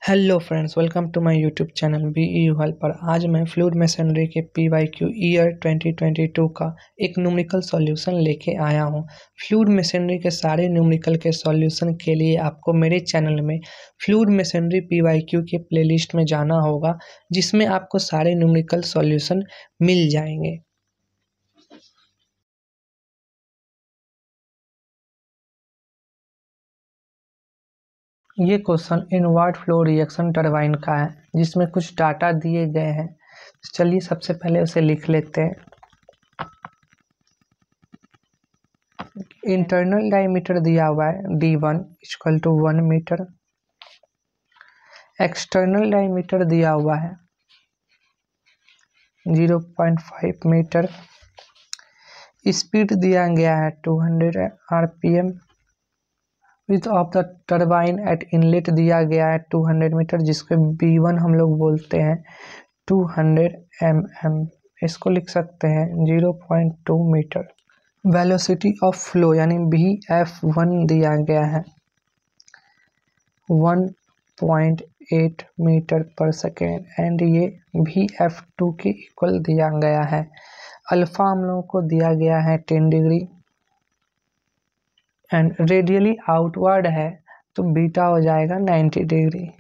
Hello friends, welcome to my YouTube channel BE helper. आज मैं fluid machinery के PYQ year 2022 का एक न्यूमेरिकल सॉल्यूशन लेके आया हूँ। फ्लूइड मेसनरी के सारे न्यूमेरिकल के सॉल्यूशन के लिए आपको मेरे चैनल में फ्लूइड मेसनरी पीवाईक्यू के प्लेलिस्ट में जाना होगा, जिसमें आपको सारे न्यूमेरिकल सॉल्यूशन मिल जाएंगे। ये question invert flow reaction turbine का है, जिसमें कुछ डाटा दिए गए हैं। चलिए सबसे पहले उसे लिख लेते हैं। इंटरनल डायमीटर दिया हुआ है D1 equal to 1 metre. External diameter दिया हुआ है 0.5 मीटर। स्पीड दिया गया है 200 RPM। Width of the turbine eight inlet दिया गया है 200 मीटर, जिसको B1 हम लोग बोलते हैं 200 mm। इसको लिख सकते हैं 0.2 मीटर। वेलोसिटी ऑफ फ्लो यानी VF1 दिया गया है 1.8 मीटर पर सेकेंड एंड ये VF2 के इक्वल दिया गया है। अल्फा हम लोगों को दिया गया है 10 डिग्री एंड रेडियली आउटवर्ड है तो बीटा हो जाएगा 90 डिग्री।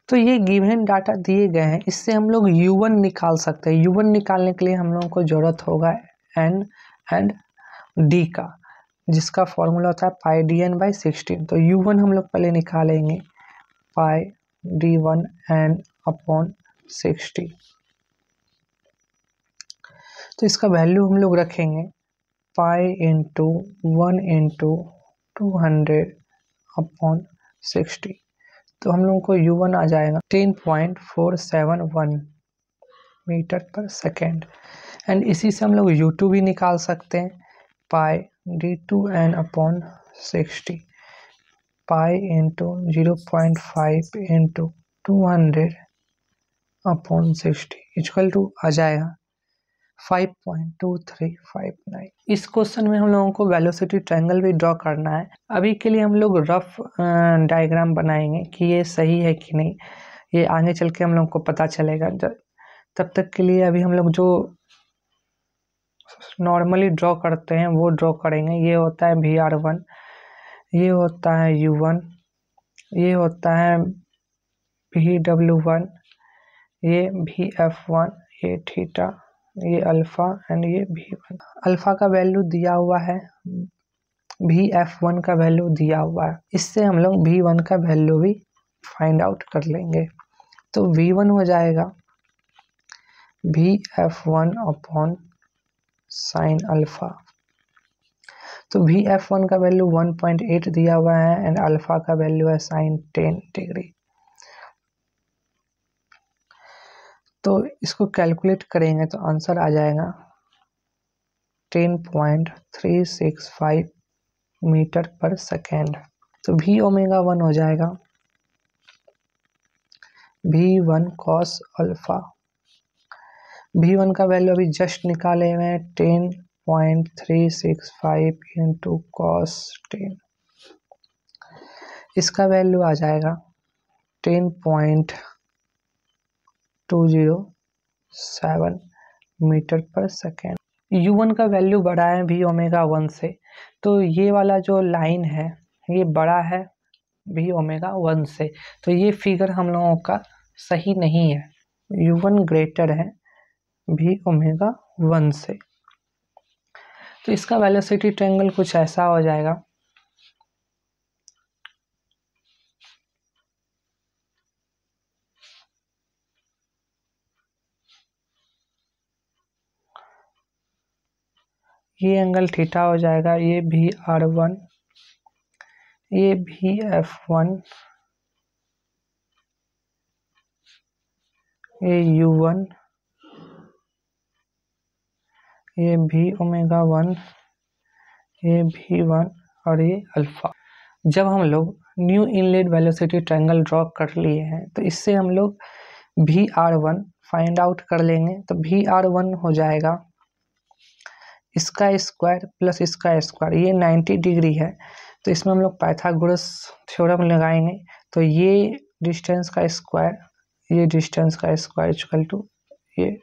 तो ये गिवन डाटा दिए गए हैं, इससे हम लोग U1 निकाल सकते हैं। U1 निकालने के लिए हम लोगों को ज़रूरत होगा N एंड D का, जिसका फॉर्मूला होता है पाई DN/16। तो U1 हम लोग पहले निकालेंगे पाई D1 N अपॉन 60। तो इसका वैल्यू हम लोग रखेंगे पाई इंटू 1 इंटू 200 अपॉन 60। तो हम लोगों को U1 आ जाएगा 10.471 मीटर पर सेकेंड। एंड इसी से हम लोग U2 भी निकाल सकते हैं pi D2N upon 60 pi into 0.5 into 200 upon 60 equal to आ जाएगा 5.2359। इस क्वेश्चन में हम लोगों को वेलोसिटी ट्रायंगल भी ड्रॉ करना है। अभी के लिए हम लोग रफ डायग्राम बनाएंगे कि ये सही है कि नहीं, ये आगे चल के हम लोग को पता चलेगा। तब तक के लिए अभी हम लोग जो नॉर्मली ड्रॉ करते हैं वो ड्रॉ करेंगे। ये होता है VR1, ये होता है U1, ये होता है VW1, ये VF1, ये थीटा, ये अल्फा एंड ये V1। अल्फा का वैल्यू दिया हुआ है, VF1 का वैल्यू दिया हुआ है। इससे हम लोग V1 का वैल्यू भी फाइंड आउट कर लेंगे। तो V1 हो जाएगा VF1 अपॉन साइन अल्फा। तो VF1 का वैल्यू 1.8 दिया हुआ है एंड अल्फा का वैल्यू है साइन 10 डिग्री। तो इसको कैलकुलेट करेंगे तो आंसर आ जाएगा 10.365 मीटर पर सेकेंड। तो V⍵1 हो जाएगा V1 cos अल्फा। V1 का वैल्यू अभी जस्ट निकाले हुए हैं 10.365 इंटू cos 10। इसका वैल्यू आ जाएगा 10.207 मीटर पर सेकेंड। U1 का वैल्यू बड़ा है V⍵1 से, तो ये वाला जो लाइन है ये बड़ा है V⍵1 से, तो ये फिगर हम लोगों का सही नहीं है। U1 ग्रेटर है V⍵1 से। तो इसका वेलोसिटी ट्रायंगल कुछ ऐसा हो जाएगा। ये एंगल थीटा हो जाएगा, ये VR1, ये VF1, ये U1, ये V⍵1, ये V1 और ये अल्फा। जब हम लोग new inlet velocity triangle draw कर लिए हैं तो इससे हम लोग VR1 फाइंड आउट कर लेंगे। तो VR1 हो जाएगा इसका स्क्वायर प्लस इसका स्क्वायर, ये 90 डिग्री है। तो इसमें हम लोग पाइथागोरस थ्योरम लगाएंगे। तो ये डिस्टेंस का स्क्वायर, ये डिस्टेंस का स्क्वायर इक्वल टू ये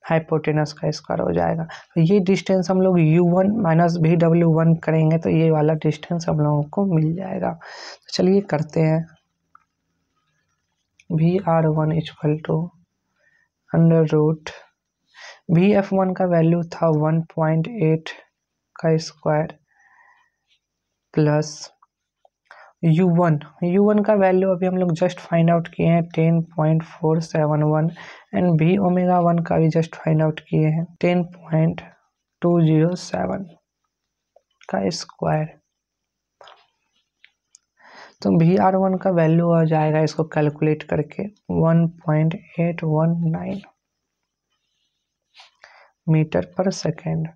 हाइपोटेनस का स्क्वायर हो जाएगा। तो ये डिस्टेंस हम लोग u1 माइनस VW1 करेंगे तो ये वाला डिस्टेंस हम लोगों को मिल जाएगा। तो चलिए करते हैं। VR1 equal to under root VF1 का वैल्यू था 1.8 का स्क्वायर प्लस U1 का वैल्यू अभी हम लोग जस्ट फाइंड आउट किए हैं 10.471 एंड V ओमेगा 1 का भी जस्ट फाइंड आउट किए हैं 10.207 का स्क्वायर। तो VR1 का वैल्यू आ जाएगा इसको कैलकुलेट करके 1.819 मीटर पर सेकेंड।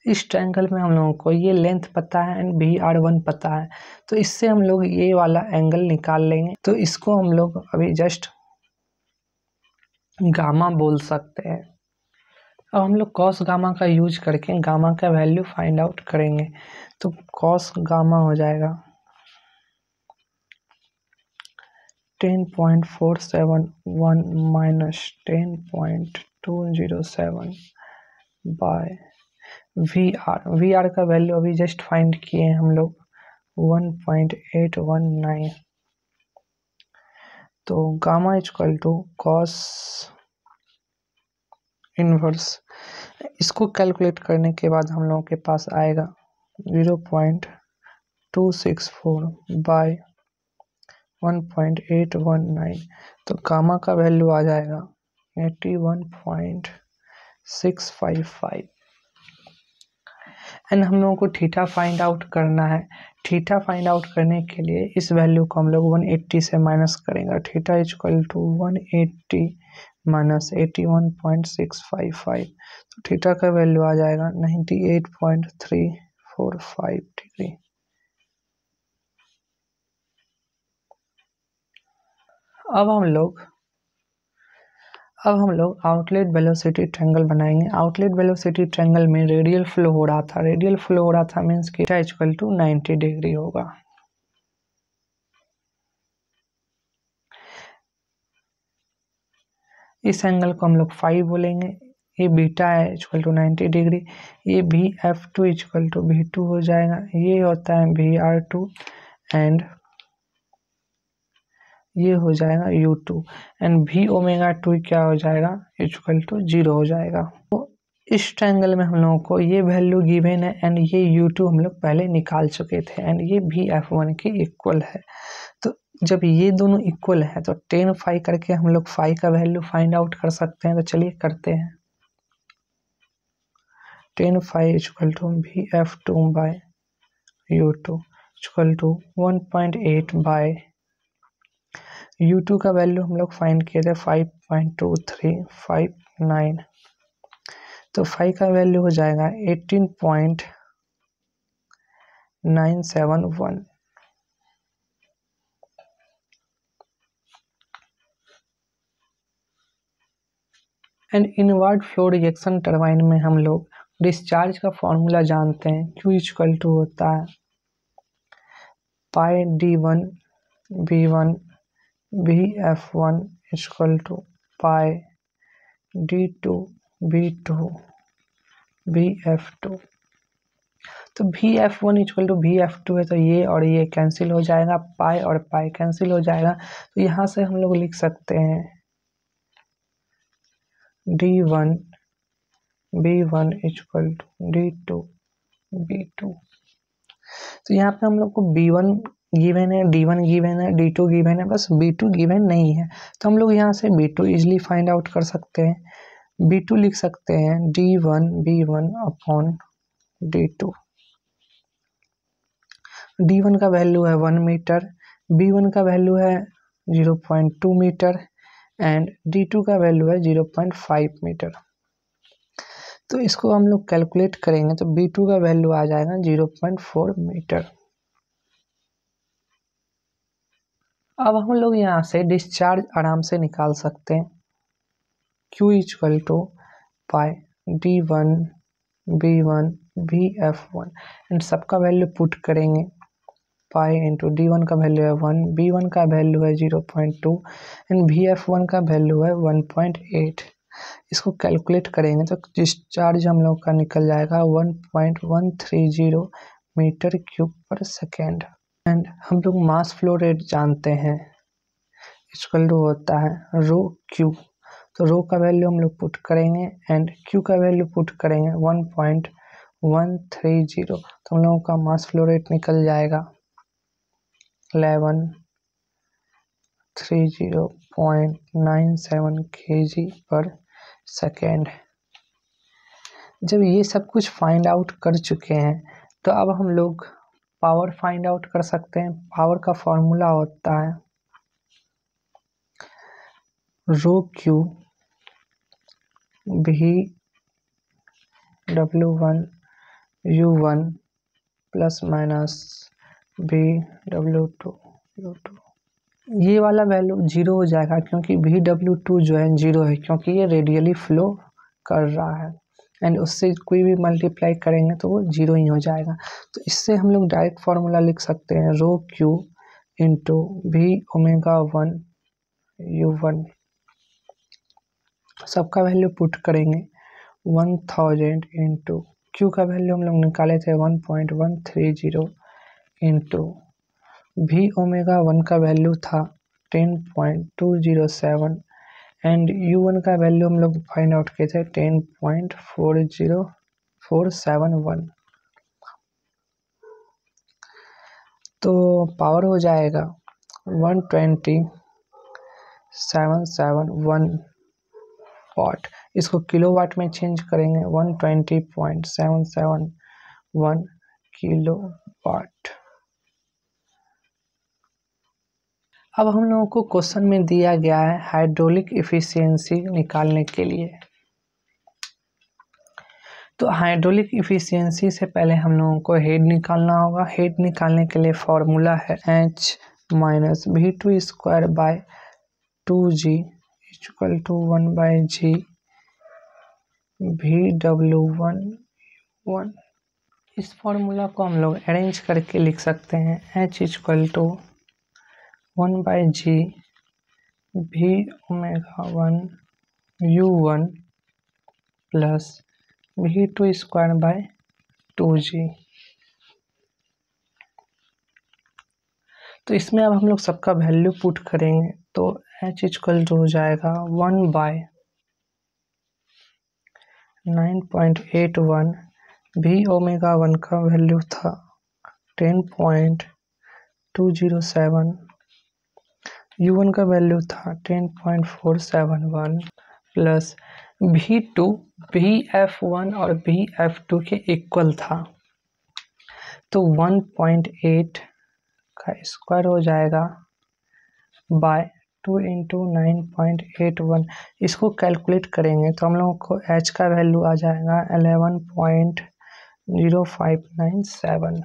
इस ट्रायंगल में हम लोगों को ये लेंथ पता है एंड VR1 पता है, तो इससे हम लोग ये वाला एंगल निकाल लेंगे। तो इसको हम लोग अभी जस्ट गामा बोल सकते हैं। अब हम लोग कॉस गामा का यूज करके गामा का वैल्यू फाइंड आउट करेंगे। तो कॉस गामा हो जाएगा 10.471 माइनस 10.207 बाय VR का वैल्यू अभी जस्ट फाइंड किए हैं हम लोग 1.819। तो gamma equal to cos inverse, इसको कैलकुलेट करने के बाद हम लोगों के पास आएगा 0.264 बाय 1.819। तो गामा का वैल्यू आ जाएगा 81.655 एंड हम लोगों को थीटा फाइंड आउट करना है। थीटा फाइंड आउट करने के लिए इस वैल्यू को हम लोग 180 से माइनस करेंगे। थीटा इक्वल टू 180 माइनस 81.655, तो थीटा का वैल्यू आ जाएगा 98.345 डिग्री। अब हम लोग आउटलेट वेलोसिटी ट्रायंगल बनाएंगे। आउटलेट वेलोसिटी ट्रायंगल में रेडियल फ्लो हो रहा था मींस कि थीटा इक्वल टू 90 डिग्री होगा। इस एंगल को हम लोग फाई बोलेंगे। ये बीटा है इक्वल टू 90 डिग्री। ये VF2 इक्वल टू V2 हो जाएगा। ये होता है VR2 एंड ये हो जाएगा U2 एंड V ओमेगा 2 क्या हो जाएगा इक्वल टू 0 हो जाएगा। तो इस ट्रायंगल में हम लोगों को ये वैल्यू गिवन है एंड ये U2 हम लोग पहले निकाल चुके थे एंड ये VF1 के इक्वल है। तो जब ये दोनों इक्वल है तो 10 फाई करके हम लोग फाई का वैल्यू फाइंड आउट कर सकते हैं। तो चलिए करते हैं। 10 phi equal to VF2 by U2 equal to 1.8 by U2 का वैल्यू हम लोग फाइंड किए थे 5.2359। तो फाई का वैल्यू हो जाएगा 18.971 and inward flow reaction turbine में हम लोग डिस्चार्ज का फॉर्मूला जानते हैं। Q इक्वल टू होता है पाई D1 V1 VF1 equal to pi D2 V2 VF2। तो VF1 इक्वल टू VF2 है, तो ये और ये कैंसिल हो जाएगा, पाई और पाई कैंसिल हो जाएगा। तो यहाँ से हम लोग लिख सकते हैं D1 B1 equal to D2 B2। तो यहाँ पे हम लोग को B1 गिवन है, D1 गिवन है, D2 गिवन है, बस B2 गिवन नहीं है। तो हम लोग यहाँ से B2 इजीली फाइंड आउट कर सकते हैं। B2 लिख सकते हैं D1 B1 upon D2। D1 का वैल्यू है 1 मीटर, B1 का वैल्यू है 0.2 मीटर एंड D2 का वैल्यू है 0.5 मीटर। तो इसको हम लोग कैलकुलेट करेंगे तो B2 का वैल्यू आ जाएगा 0.4 मीटर। अब हम लोग यहाँ से डिस्चार्ज आराम से निकाल सकते हैं। Q equal to pi D1 B1 VF1 and सबका वैल्यू पुट करेंगे पाई इंटू D1 का वैल्यू है 1, B1 का वैल्यू है 0.2 एंड VF1 का वैल्यू है 1.8। इसको कैलकुलेट करेंगे तो डिस्चार्ज हम लोग का निकल जाएगा 1.130 मीटर क्यूब पर सेकेंड। एंड हम लोग मास फ्लो रेट जानते हैं, इक्वल टू होता है रो क्यू। तो रो का वैल्यू हम लोग पुट करेंगे एंड क्यू का वैल्यू पुट करेंगे 1.130। तो हम लोगों का मास फ्लो रेट निकल जाएगा 1130.97 kg पर सेकेंड। जब ये सब कुछ फाइंड आउट कर चुके हैं तो अब हम लोग पावर फाइंड आउट कर सकते हैं। पावर का फॉर्मूला होता है रो Q VW1 U1 plus minus VW2 U2। ये वाला वैल्यू जीरो हो जाएगा क्योंकि VW2 जो है जीरो है, क्योंकि ये रेडियली फ्लो कर रहा है एंड उससे कोई भी मल्टीप्लाई करेंगे तो वो जीरो ही हो जाएगा। तो इससे हम लोग डायरेक्ट फार्मूला लिख सकते हैं रो क्यू इंटू V⍵1 U1। सबका वैल्यू पुट करेंगे 1000 इंटू क्यू का वैल्यू हम लोग निकाले थे 1.130 इंटू V⍵1 का वैल्यू था 10.207 एंड U1 का वैल्यू हम लोग फाइंड आउट किए थे 10.40471। तो पावर हो जाएगा 120.771 वाट। इसको किलोवाट में चेंज करेंगे 120.771 किलोवाट। अब हम लोगों को क्वेश्चन में दिया गया है हाइड्रोलिक एफिशिएंसी निकालने के लिए। तो हाइड्रोलिक एफिशिएंसी से पहले हम लोगों को हेड निकालना होगा। हेड निकालने के लिए फॉर्मूला है H minus V2 square by 2G equal to 1/G VW1। इस फॉर्मूला को हम लोग अरेंज करके लिख सकते हैं H equal to 1/G V⍵1 U1 plus V2 square by 2G। तो इसमें अब हम लोग सबका वैल्यू पुट करेंगे तो H इक्वल टू हो जाएगा 1/9.81। V⍵1 का वैल्यू था 10.207। U1 का वैल्यू था 10.471 प्लस V2 VF1 और VF2 के इक्वल था। तो 1.8 का स्क्वायर हो जाएगा बाय 2 इंटू 9.81। इसको कैलकुलेट करेंगे तो हम लोगों को H का वैल्यू आ जाएगा 11.0597।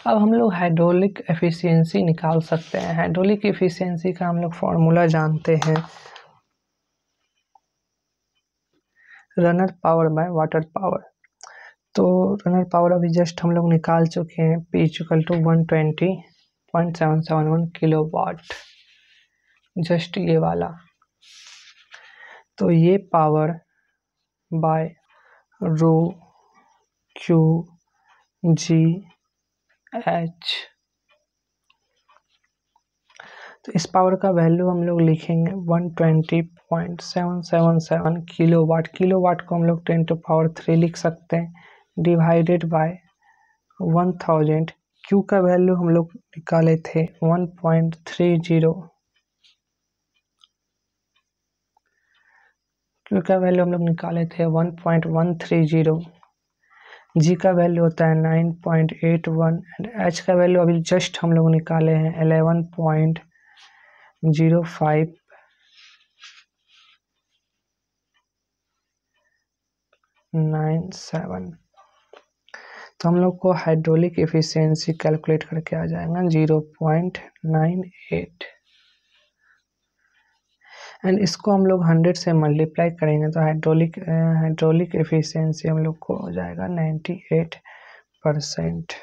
अब हम लोग हाइड्रोलिक एफिशिएंसी निकाल सकते हैं। हाइड्रोलिक एफिशिएंसी का हम लोग फॉर्मूला जानते हैं runner power by water power. तो रनर पावर अभी जस्ट हम लोग निकाल चुके हैं P equal to 120.771 kilowatt, just ये वाला। तो ये power by rho Q G H. तो इस पावर का वैल्यू हम लोग लिखेंगे 120.777 किलोवाट। किलोवाट को हम लोग 10⁻³ लिख सकते हैं डिवाइडेड बाय 1000। क्यू का वैल्यू हम लोग निकाले थे 1.30। क्यू का वैल्यू हम लोग निकाले थे 1.130। जी का वैल्यू होता है 9.81 एंड एच का वैल्यू अभी जस्ट हम लोग निकाले हैं 11.0597। तो हम लोग को हाइड्रोलिक एफिशिएंसी कैलकुलेट करके आ जाएगा 0.98। एंड इसको हम लोग 100 से मल्टीप्लाई करेंगे तो हाइड्रोलिक एफिशिएंसी हम लोग को हो जाएगा 98%।